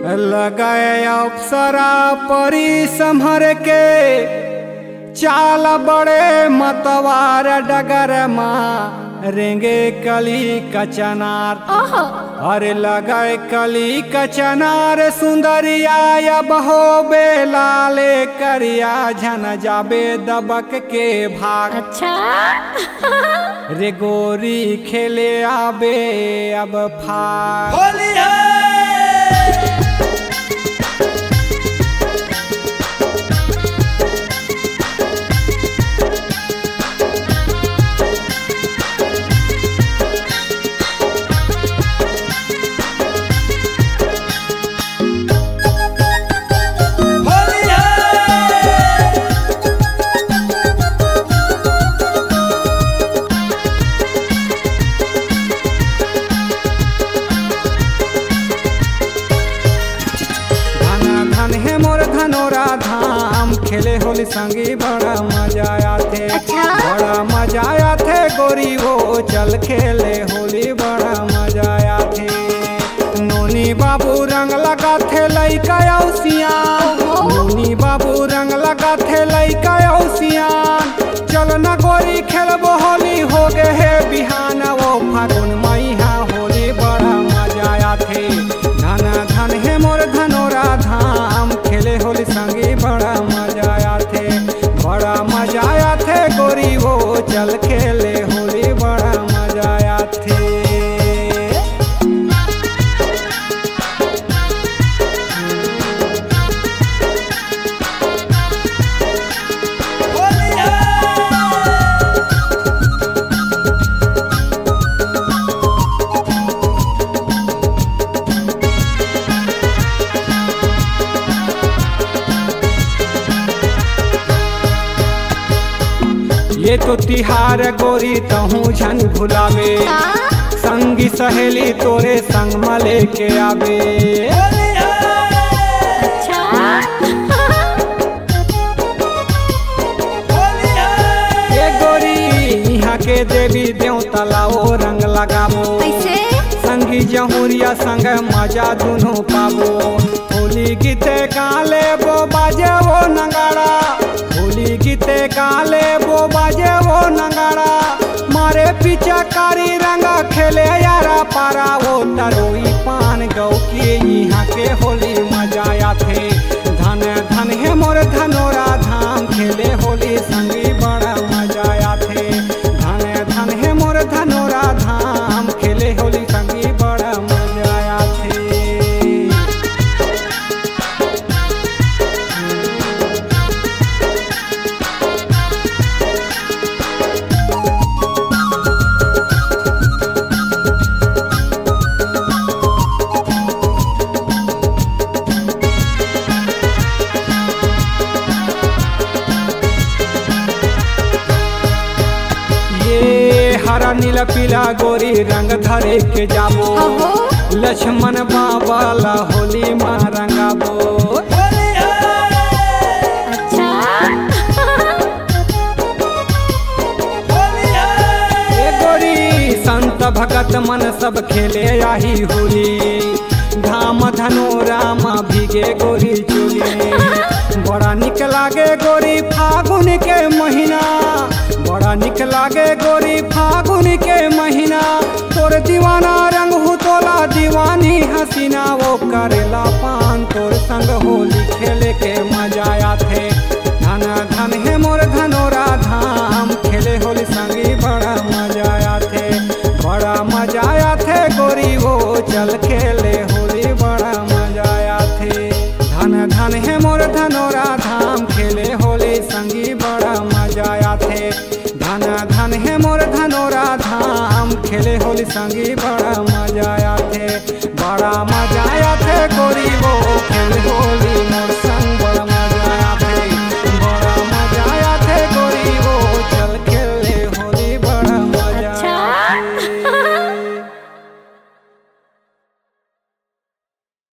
लगाए अप्सरा परी संभर के चाल बड़े मतवार डगर माँ रेंगे कली कचनार। अरे लगाए कली कचनार सुंदरिया या बहो बेलाले करिया झन जाबे दबक के भाग। अच्छा रे गोरी खेले आबे अब फाग। होली है खेले होली संगी बड़ा मजा आते। अच्छा? बड़ा मजा आते गोरी वो चल खेले होली बड़ा मजा आते। नोनी बाबू रंग लगा थे लइका औसियान। नोनी बाबू रंग लगा थे लइका औसियान। चल न गोरी खेलबो होली हो गए है बिहान वो फागुन मैया होली बड़ा मजा आते। धन धन है मोर धनोरा धाम खेले होली संगी बड़ा मजा आते। बड़ा मजा आते गोरी वो चल खेले होली बड़ा मजा आते। ये तो तिहार गोरी तहूँ झन भुलावे। संगी सहेली तोरे संग मले के आवे। अच्छा ये गोरी यहाँ के देवी देवता लाओ रंग लगावो। संगी जहुरिया संग मजा दोनों पावो। होली गीते गाले वो बाजे वो नगाड़ा। होली गीते गाले वो बाजे वो नगाड़ा। मारे पीछा कारी रंगा खेले यारा पारा वो तरोई पान गौ के यहाँ के होली मजा आते। धन धन है मोर धनोरा धाम खेले होली संगी बड़ा मजा आते। धन धन है मोर धनोरा धाम खेले होली संगी बड़ा मजा आते। हरा नीला पीला गोरी रंग धरे के जाबो। लक्ष्मण बाबा ला होली माँ रंगाबो। अच्छा ए गोरी संत भगत मन सब खेले आही होली। धाम धनोरा माँ भीगे गोरी चोली। बड़ा निक लागे गोरी फागुन के महीना। बड़ा निक लागे गोरी फागुन के महीना। तोर दीवाना रंग हो तोला दीवानी हसीना। वो करेला पान तोर संग होली खेले के मजा आते। धन धन है मोर धनोरा धाम खेले होली संगी बड़ा मजा आते। बड़ा मजा आते गोरी वो चल खेले होली बड़ा मजा आते। धन धन है मोर धनोरा धाम खेले होली संगी बड़ा मजा आते। धन धन है मोर धनोरा धाम खेले होली संगी बड़ा